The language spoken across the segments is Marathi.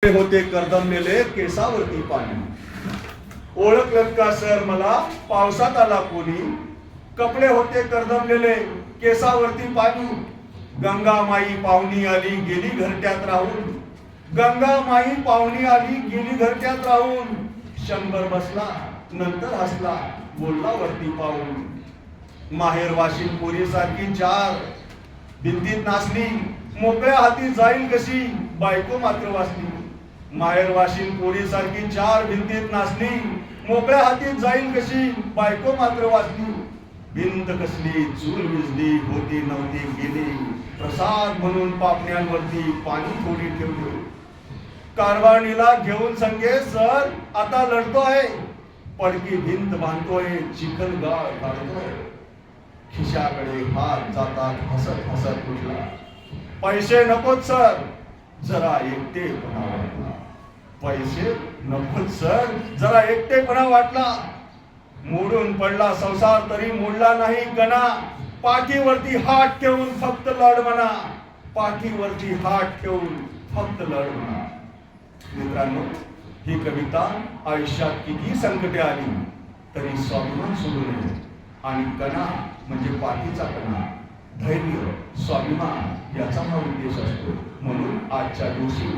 होते करदमलेले केसावरती पाणी. ओळखलं का सर मला पावसात आला कोणी. कपडे होते करदमलेले केसावरती पाणी. गंगा माई पाहुणी आली गेली घरट्यात राहून. गंगा माई पाहुणी आली गेली घरट्यात राहून. शंभर बसला नंतर हसला बोलला वरती पाहून. माहेर वाशिन पोरी सारखी चार भिंतीत नाचली. मोकळ्या हाती जाईल कशी बायको मात्र वाचली. माहेर वाशिन पोरी सारखी चार भिंतीत नाचली. मोकळ्या हातीत जाईल कशी बायको मात्र वाचली. भिंत कसली चूल विजली होती नव्हती गेली. प्रसाद म्हणून पापण्यांवरती पाणी थोडी ठेवली. कारवाणीला घेऊन संगे सर आता लढतोय. पडकी भिंत बांधतोय चिखल गाळ काढतोय. खिशाकडे हात जातात हसत हसत उठला. पैसे नकोत सर जरा एकटेपणा वाटला. पैसे नकोत सर जरा एकटेपणा वाटला. मोडून पडला संसार तरी मोडला नाही कणा. पाठीवरती हात ठेवून फक्त लढ म्हणा. पाठीवरती हात ठेवून फक्त लढ म्हणा. मित्रांनो, ही कविता आयुष्यात किती संकटे आली तरी स्वाभिमान सोडू नये. आणि कणा म्हणजे पाठीचा कणा, धैर्य, स्वाभिमान याचा हा उद्देश असतो. म्हणून आजच्या दिवशी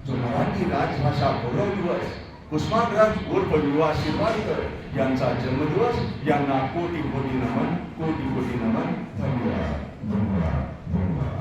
जो मराठी राजभाषा गौरव दिवस कुसुमाग्रज उर्फ युवा शिरवाडकर यांचा जन्मदिवस, यांना कोटी कोटी नमन, कोटी कोटी नमन. धन्यवाद धन्यवाद धन्यवाद.